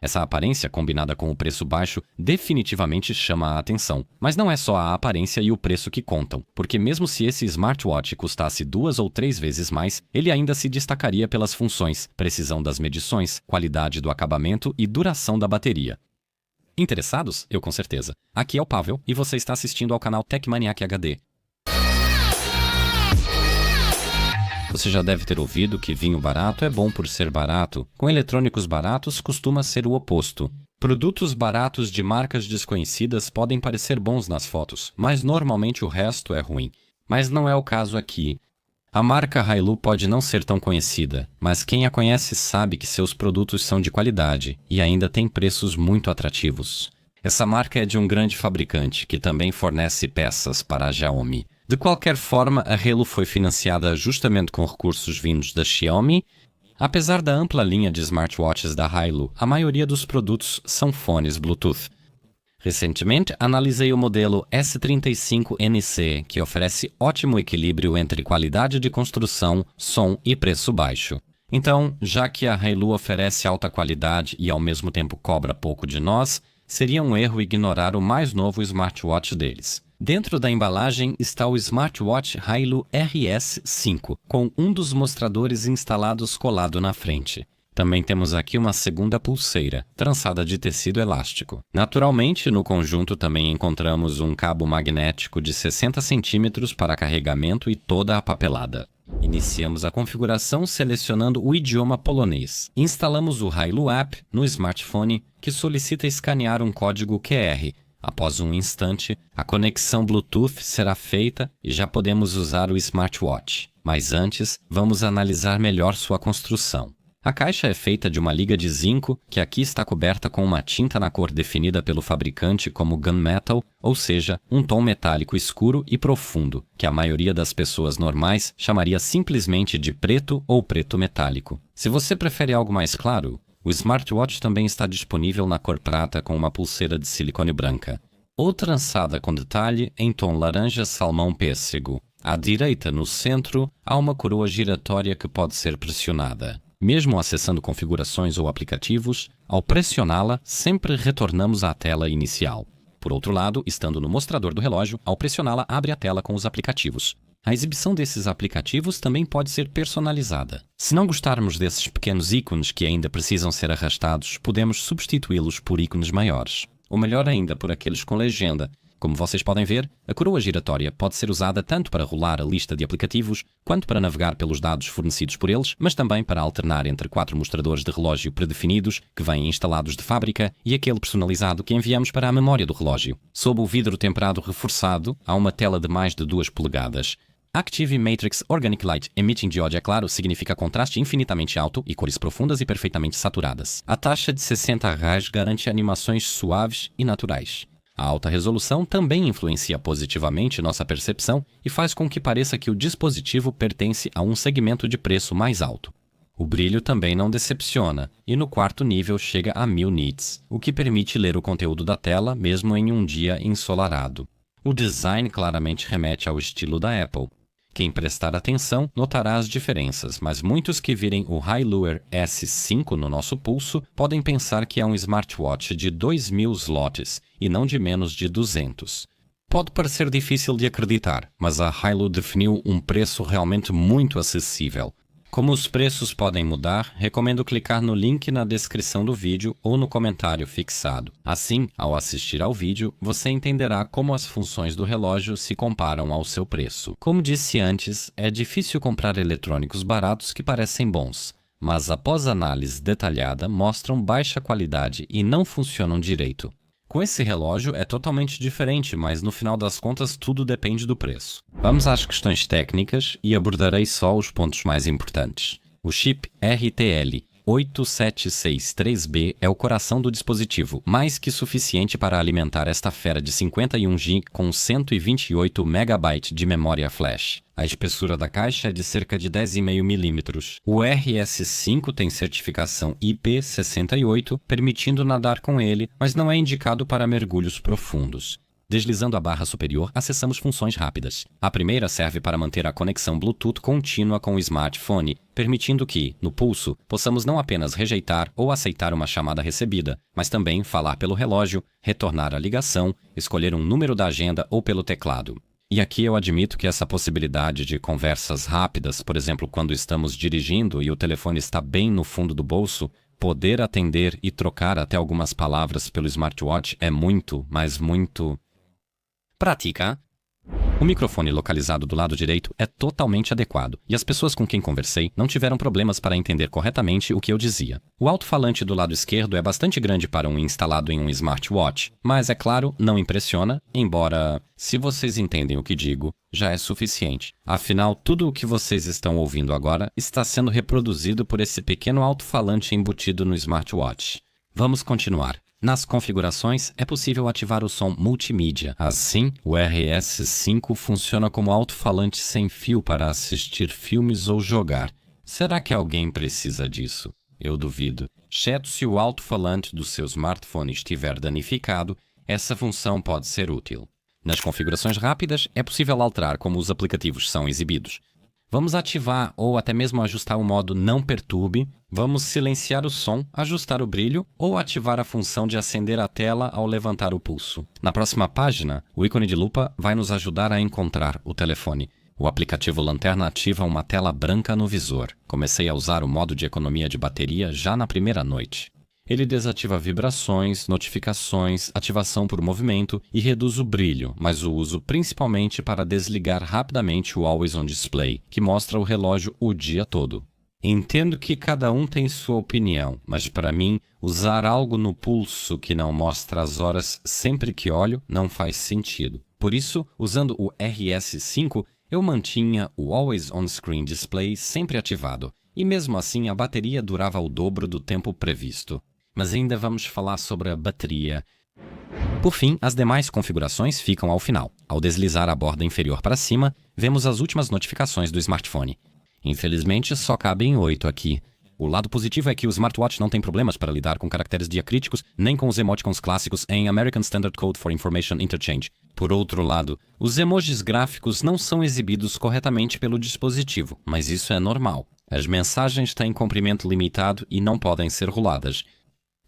Essa aparência, combinada com o preço baixo, definitivamente chama a atenção. Mas não é só a aparência e o preço que contam, porque mesmo se esse smartwatch custasse 2 ou 3 vezes mais, ele ainda se destacaria pelas funções, precisão das medições, qualidade do acabamento e duração da bateria. Interessados? Eu com certeza. Aqui é o Pavel e você está assistindo ao canal Techmaniac HD. Você já deve ter ouvido que vinho barato é bom por ser barato. Com eletrônicos baratos costuma ser o oposto. Produtos baratos de marcas desconhecidas podem parecer bons nas fotos, mas normalmente o resto é ruim. Mas não é o caso aqui. A marca Hailu pode não ser tão conhecida, mas quem a conhece sabe que seus produtos são de qualidade e ainda tem preços muito atrativos. Essa marca é de um grande fabricante que também fornece peças para a Xiaomi. De qualquer forma, a Hailu foi financiada justamente com recursos vindos da Xiaomi. Apesar da ampla linha de smartwatches da Hailu, a maioria dos produtos são fones Bluetooth. Recentemente, analisei o modelo S35NC, que oferece ótimo equilíbrio entre qualidade de construção, som e preço baixo. Então, já que a Hailu oferece alta qualidade e ao mesmo tempo cobra pouco de nós, seria um erro ignorar o mais novo smartwatch deles. Dentro da embalagem está o smartwatch Hailu RS5, com um dos mostradores instalados colado na frente. Também temos aqui uma segunda pulseira, trançada de tecido elástico. Naturalmente, no conjunto também encontramos um cabo magnético de 60 cm para carregamento e toda a papelada. Iniciamos a configuração selecionando o idioma polonês. Instalamos o Hailu App no smartphone, que solicita escanear um código QR. Após um instante, a conexão Bluetooth será feita e já podemos usar o smartwatch. Mas antes, vamos analisar melhor sua construção. A caixa é feita de uma liga de zinco, que aqui está coberta com uma tinta na cor definida pelo fabricante como gunmetal, ou seja, um tom metálico escuro e profundo, que a maioria das pessoas normais chamaria simplesmente de preto ou preto metálico. Se você prefere algo mais claro, o smartwatch também está disponível na cor prata com uma pulseira de silicone branca, ou trançada com detalhe em tom laranja salmão pêssego. À direita, no centro, há uma coroa giratória que pode ser pressionada. Mesmo acessando configurações ou aplicativos, ao pressioná-la, sempre retornamos à tela inicial. Por outro lado, estando no mostrador do relógio, ao pressioná-la, abre a tela com os aplicativos. A exibição desses aplicativos também pode ser personalizada. Se não gostarmos desses pequenos ícones que ainda precisam ser arrastados, podemos substituí-los por ícones maiores. Ou melhor ainda, por aqueles com legenda. Como vocês podem ver, a coroa giratória pode ser usada tanto para rolar a lista de aplicativos, quanto para navegar pelos dados fornecidos por eles, mas também para alternar entre 4 mostradores de relógio predefinidos, que vêm instalados de fábrica, e aquele personalizado que enviamos para a memória do relógio. Sob o vidro temperado reforçado, há uma tela de mais de 2 polegadas. Active Matrix Organic Light Emitting Diode, é claro, significa contraste infinitamente alto e cores profundas e perfeitamente saturadas. A taxa de 60 Hz garante animações suaves e naturais. A alta resolução também influencia positivamente nossa percepção e faz com que pareça que o dispositivo pertence a um segmento de preço mais alto. O brilho também não decepciona, e no quarto nível chega a 1000 nits, o que permite ler o conteúdo da tela mesmo em um dia ensolarado. O design claramente remete ao estilo da Apple. Quem prestar atenção notará as diferenças, mas muitos que virem o Hailu S5 no nosso pulso podem pensar que é um smartwatch de 2000 slots e não de menos de 200. Pode parecer difícil de acreditar, mas a Hailu definiu um preço realmente muito acessível. Como os preços podem mudar, recomendo clicar no link na descrição do vídeo ou no comentário fixado. Assim, ao assistir ao vídeo, você entenderá como as funções do relógio se comparam ao seu preço. Como disse antes, é difícil comprar eletrônicos baratos que parecem bons, mas após análise detalhada mostram baixa qualidade e não funcionam direito. Com esse relógio é totalmente diferente, mas no final das contas tudo depende do preço. Vamos às questões técnicas e abordarei só os pontos mais importantes. O chip RTL 8763B é o coração do dispositivo, mais que suficiente para alimentar esta fera de 51 GB com 128 MB de memória flash. A espessura da caixa é de cerca de 10,5 mm. O RS5 tem certificação IP68, permitindo nadar com ele, mas não é indicado para mergulhos profundos. Deslizando a barra superior, acessamos funções rápidas. A primeira serve para manter a conexão Bluetooth contínua com o smartphone, permitindo que, no pulso, possamos não apenas rejeitar ou aceitar uma chamada recebida, mas também falar pelo relógio, retornar a ligação, escolher um número da agenda ou pelo teclado. E aqui eu admito que essa possibilidade de conversas rápidas, por exemplo, quando estamos dirigindo e o telefone está bem no fundo do bolso, poder atender e trocar até algumas palavras pelo smartwatch é muito, mas muito prática. O microfone localizado do lado direito é totalmente adequado, e as pessoas com quem conversei não tiveram problemas para entender corretamente o que eu dizia. O alto-falante do lado esquerdo é bastante grande para um instalado em um smartwatch, mas, é claro, não impressiona, embora, se vocês entendem o que digo, já é suficiente. Afinal, tudo o que vocês estão ouvindo agora está sendo reproduzido por esse pequeno alto-falante embutido no smartwatch. Vamos continuar. Nas configurações, é possível ativar o som multimídia. Assim, o RS5 funciona como alto-falante sem fio para assistir filmes ou jogar. Será que alguém precisa disso? Eu duvido. Exceto se o alto-falante do seu smartphone estiver danificado, essa função pode ser útil. Nas configurações rápidas, é possível alterar como os aplicativos são exibidos. Vamos ativar ou até mesmo ajustar o modo Não Perturbe, vamos silenciar o som, ajustar o brilho ou ativar a função de acender a tela ao levantar o pulso. Na próxima página, o ícone de lupa vai nos ajudar a encontrar o telefone. O aplicativo Lanterna ativa uma tela branca no visor. Comecei a usar o modo de economia de bateria já na primeira noite. Ele desativa vibrações, notificações, ativação por movimento e reduz o brilho, mas o uso principalmente para desligar rapidamente o Always On Display, que mostra o relógio o dia todo. Entendo que cada um tem sua opinião, mas para mim, usar algo no pulso que não mostra as horas sempre que olho não faz sentido. Por isso, usando o RS5, eu mantinha o Always On Screen Display sempre ativado, e mesmo assim a bateria durava o dobro do tempo previsto. Mas ainda vamos falar sobre a bateria. Por fim, as demais configurações ficam ao final. Ao deslizar a borda inferior para cima, vemos as últimas notificações do smartphone. Infelizmente, só cabem 8 aqui. O lado positivo é que o smartwatch não tem problemas para lidar com caracteres diacríticos nem com os emoticons clássicos em American Standard Code for Information Interchange. Por outro lado, os emojis gráficos não são exibidos corretamente pelo dispositivo, mas isso é normal. As mensagens têm comprimento limitado e não podem ser roladas.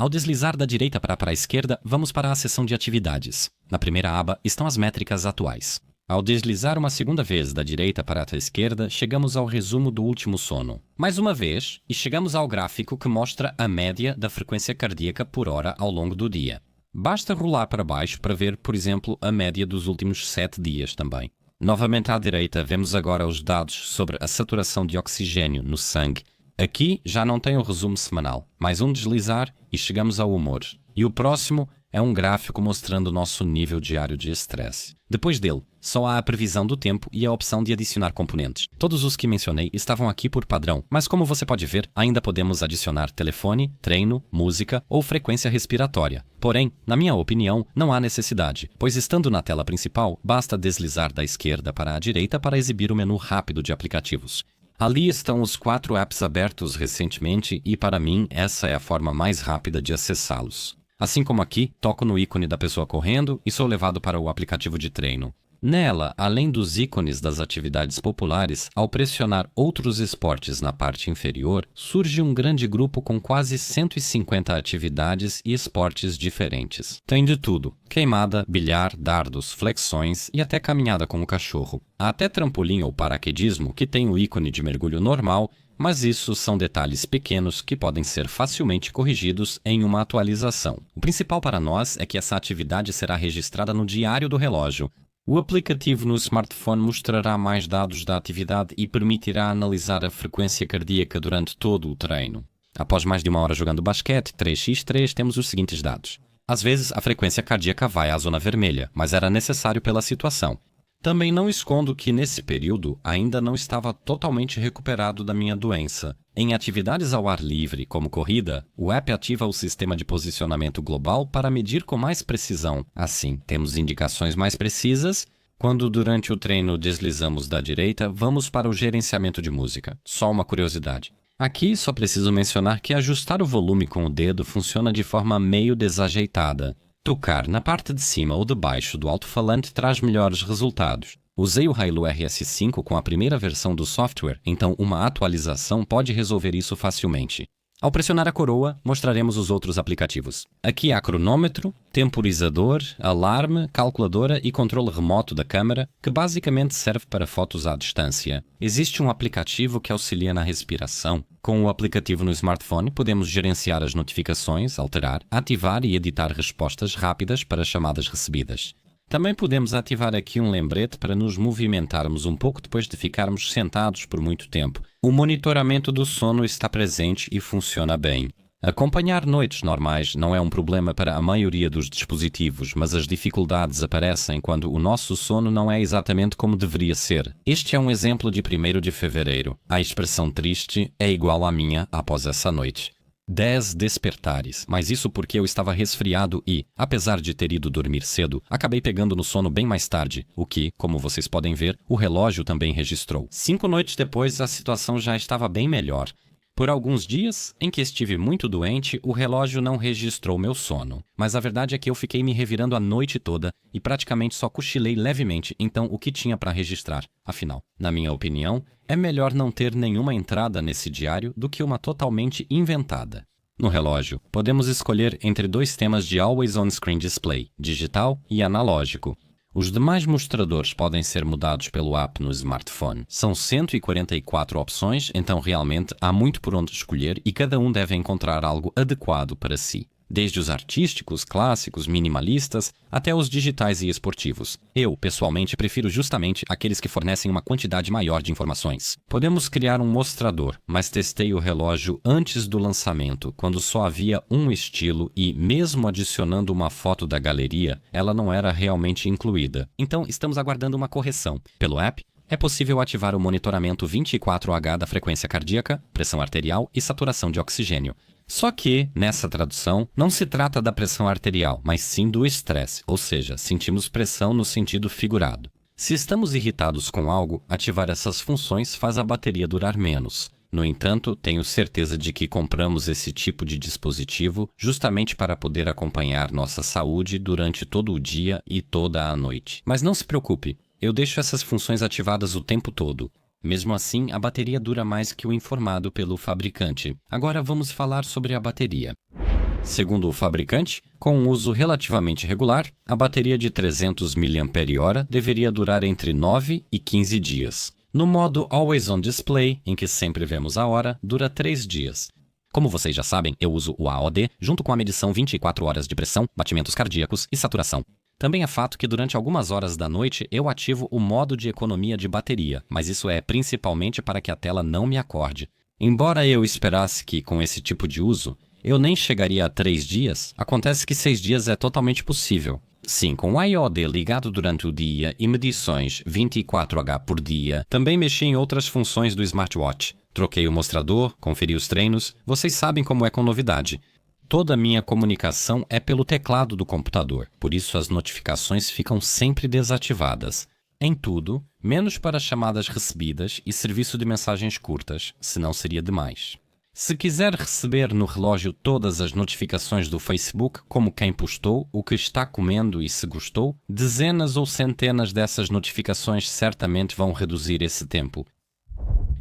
Ao deslizar da direita para a esquerda, vamos para a seção de atividades. Na primeira aba estão as métricas atuais. Ao deslizar uma segunda vez da direita para a esquerda, chegamos ao resumo do último sono. Mais uma vez, e chegamos ao gráfico que mostra a média da frequência cardíaca por hora ao longo do dia. Basta rolar para baixo para ver, por exemplo, a média dos últimos 7 dias também. Novamente à direita, vemos agora os dados sobre a saturação de oxigênio no sangue. Aqui já não tem o resumo semanal, mais um deslizar e chegamos ao humor. E o próximo é um gráfico mostrando o nosso nível diário de estresse. Depois dele, só há a previsão do tempo e a opção de adicionar componentes. Todos os que mencionei estavam aqui por padrão, mas como você pode ver, ainda podemos adicionar telefone, treino, música ou frequência respiratória. Porém, na minha opinião, não há necessidade, pois estando na tela principal, basta deslizar da esquerda para a direita para exibir o menu rápido de aplicativos. Ali estão os 4 apps abertos recentemente e, para mim, essa é a forma mais rápida de acessá-los. Assim como aqui, toco no ícone da pessoa correndo e sou levado para o aplicativo de treino. Nela, além dos ícones das atividades populares, ao pressionar outros esportes na parte inferior, surge um grande grupo com quase 150 atividades e esportes diferentes. Tem de tudo: queimada, bilhar, dardos, flexões e até caminhada com o cachorro. Há até trampolim ou paraquedismo, que tem o ícone de mergulho normal, mas isso são detalhes pequenos que podem ser facilmente corrigidos em uma atualização. O principal para nós é que essa atividade será registrada no diário do relógio. O aplicativo no smartphone mostrará mais dados da atividade e permitirá analisar a frequência cardíaca durante todo o treino. Após mais de uma hora jogando basquete 3x3, temos os seguintes dados. Às vezes, a frequência cardíaca vai à zona vermelha, mas era necessário pela situação. Também não escondo que, nesse período, ainda não estava totalmente recuperado da minha doença. Em atividades ao ar livre, como corrida, o app ativa o sistema de posicionamento global para medir com mais precisão. Assim, temos indicações mais precisas. Quando durante o treino deslizamos da direita, vamos para o gerenciamento de música. Só uma curiosidade. Aqui só preciso mencionar que ajustar o volume com o dedo funciona de forma meio desajeitada. Tocar na parte de cima ou de baixo do alto-falante traz melhores resultados. Usei o Hailu RS5 com a primeira versão do software, então uma atualização pode resolver isso facilmente. Ao pressionar a coroa, mostraremos os outros aplicativos. Aqui há cronômetro, temporizador, alarme, calculadora e controle remoto da câmera, que basicamente serve para fotos à distância. Existe um aplicativo que auxilia na respiração. Com o aplicativo no smartphone, podemos gerenciar as notificações, alterar, ativar e editar respostas rápidas para chamadas recebidas. Também podemos ativar aqui um lembrete para nos movimentarmos um pouco depois de ficarmos sentados por muito tempo. O monitoramento do sono está presente e funciona bem. Acompanhar noites normais não é um problema para a maioria dos dispositivos, mas as dificuldades aparecem quando o nosso sono não é exatamente como deveria ser. Este é um exemplo de 1º de fevereiro. A expressão triste é igual à minha após essa noite. 10 despertares, mas isso porque eu estava resfriado e, apesar de ter ido dormir cedo, acabei pegando no sono bem mais tarde, o que, como vocês podem ver, o relógio também registrou. 5 noites depois, a situação já estava bem melhor. Por alguns dias, em que estive muito doente, o relógio não registrou meu sono. Mas a verdade é que eu fiquei me revirando a noite toda e praticamente só cochilei levemente, então o que tinha para registrar? Afinal, na minha opinião, é melhor não ter nenhuma entrada nesse diário do que uma totalmente inventada. No relógio, podemos escolher entre 2 temas de Always On Screen Display, digital e analógico. Os demais mostradores podem ser mudados pelo app no smartphone. São 144 opções, então realmente há muito por onde escolher e cada um deve encontrar algo adequado para si. Desde os artísticos, clássicos, minimalistas, até os digitais e esportivos. Eu, pessoalmente, prefiro justamente aqueles que fornecem uma quantidade maior de informações. Podemos criar um mostrador, mas testei o relógio antes do lançamento, quando só havia um estilo e, mesmo adicionando uma foto da galeria, ela não era realmente incluída. Então, estamos aguardando uma correção. Pelo app, é possível ativar o monitoramento 24H da frequência cardíaca, pressão arterial e saturação de oxigênio. Só que, nessa tradução, não se trata da pressão arterial, mas sim do estresse, ou seja, sentimos pressão no sentido figurado. Se estamos irritados com algo, ativar essas funções faz a bateria durar menos. No entanto, tenho certeza de que compramos esse tipo de dispositivo justamente para poder acompanhar nossa saúde durante todo o dia e toda a noite. Mas não se preocupe, eu deixo essas funções ativadas o tempo todo. Mesmo assim, a bateria dura mais que o informado pelo fabricante. Agora vamos falar sobre a bateria. Segundo o fabricante, com um uso relativamente regular, a bateria de 300 mAh deveria durar entre 9 e 15 dias. No modo Always On Display, em que sempre vemos a hora, dura 3 dias. Como vocês já sabem, eu uso o AOD junto com a medição 24 horas de pressão, batimentos cardíacos e saturação. Também é fato que durante algumas horas da noite eu ativo o modo de economia de bateria, mas isso é principalmente para que a tela não me acorde. Embora eu esperasse que, com esse tipo de uso, eu nem chegaria a 3 dias, acontece que 6 dias é totalmente possível. Sim, com o iOD ligado durante o dia e medições 24H por dia, também mexi em outras funções do smartwatch. Troquei o mostrador, conferi os treinos, vocês sabem como é com novidade. Toda a minha comunicação é pelo teclado do computador, por isso as notificações ficam sempre desativadas. Em tudo, menos para chamadas recebidas e serviço de mensagens curtas, senão seria demais. Se quiser receber no relógio todas as notificações do Facebook, como quem postou, o que está comendo e se gostou, dezenas ou centenas dessas notificações certamente vão reduzir esse tempo.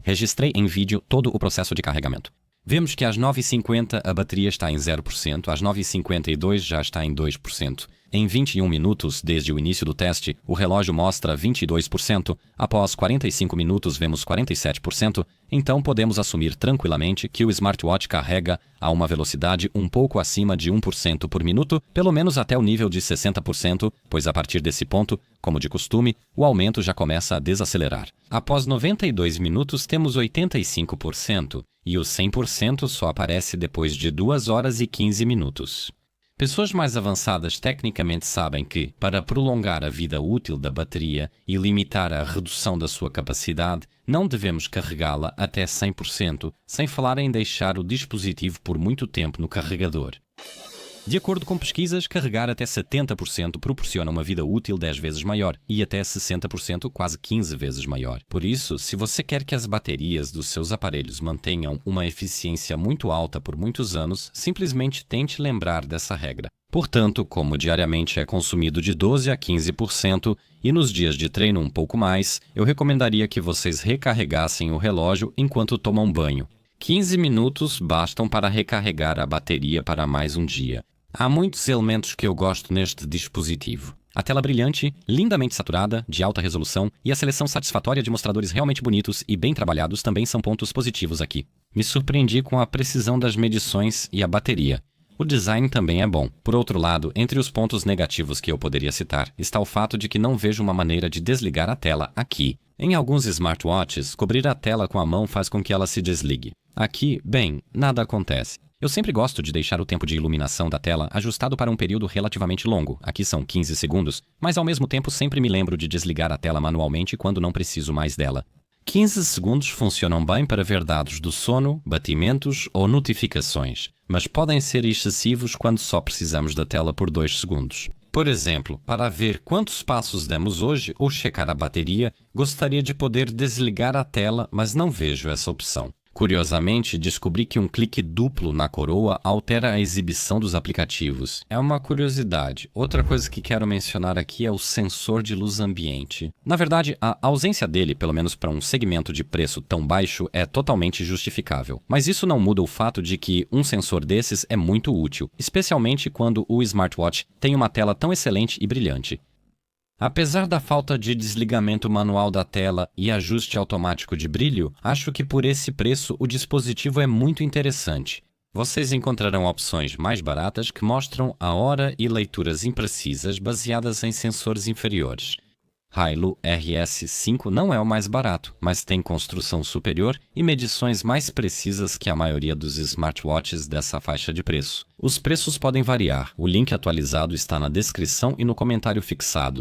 Registrei em vídeo todo o processo de carregamento. Vemos que às 9h50 a bateria está em 0%, às 9h52 já está em 2%. Em 21 minutos, desde o início do teste, o relógio mostra 22%, após 45 minutos vemos 47%, então podemos assumir tranquilamente que o smartwatch carrega a uma velocidade um pouco acima de 1% por minuto, pelo menos até o nível de 60%, pois a partir desse ponto, como de costume, o aumento já começa a desacelerar. Após 92 minutos temos 85%, e o 100% só aparece depois de 2 horas e 15 minutos. Pessoas mais avançadas tecnicamente sabem que, para prolongar a vida útil da bateria e limitar a redução da sua capacidade, não devemos carregá-la até 100%, sem falar em deixar o dispositivo por muito tempo no carregador. De acordo com pesquisas, carregar até 70% proporciona uma vida útil 10 vezes maior e até 60% quase 15 vezes maior. Por isso, se você quer que as baterias dos seus aparelhos mantenham uma eficiência muito alta por muitos anos, simplesmente tente lembrar dessa regra. Portanto, como diariamente é consumido de 12 a 15% e nos dias de treino um pouco mais, eu recomendaria que vocês recarregassem o relógio enquanto tomam banho. 15 minutos bastam para recarregar a bateria para mais um dia. Há muitos elementos que eu gosto neste dispositivo. A tela brilhante, lindamente saturada, de alta resolução e a seleção satisfatória de mostradores realmente bonitos e bem trabalhados também são pontos positivos aqui. Me surpreendi com a precisão das medições e a bateria. O design também é bom. Por outro lado, entre os pontos negativos que eu poderia citar, está o fato de que não vejo uma maneira de desligar a tela aqui. Em alguns smartwatches, cobrir a tela com a mão faz com que ela se desligue. Aqui, bem, nada acontece. Eu sempre gosto de deixar o tempo de iluminação da tela ajustado para um período relativamente longo, aqui são 15 segundos, mas ao mesmo tempo sempre me lembro de desligar a tela manualmente quando não preciso mais dela. 15 segundos funcionam bem para ver dados do sono, batimentos ou notificações, mas podem ser excessivos quando só precisamos da tela por 2 segundos. Por exemplo, para ver quantos passos demos hoje ou checar a bateria, gostaria de poder desligar a tela, mas não vejo essa opção. Curiosamente, descobri que um clique duplo na coroa altera a exibição dos aplicativos. É uma curiosidade. Outra coisa que quero mencionar aqui é o sensor de luz ambiente. Na verdade, a ausência dele, pelo menos para um segmento de preço tão baixo, é totalmente justificável. Mas isso não muda o fato de que um sensor desses é muito útil, especialmente quando o smartwatch tem uma tela tão excelente e brilhante. Apesar da falta de desligamento manual da tela e ajuste automático de brilho, acho que por esse preço o dispositivo é muito interessante. Vocês encontrarão opções mais baratas que mostram a hora e leituras imprecisas baseadas em sensores inferiores. Hailu RS5 não é o mais barato, mas tem construção superior e medições mais precisas que a maioria dos smartwatches dessa faixa de preço. Os preços podem variar, o link atualizado está na descrição e no comentário fixado.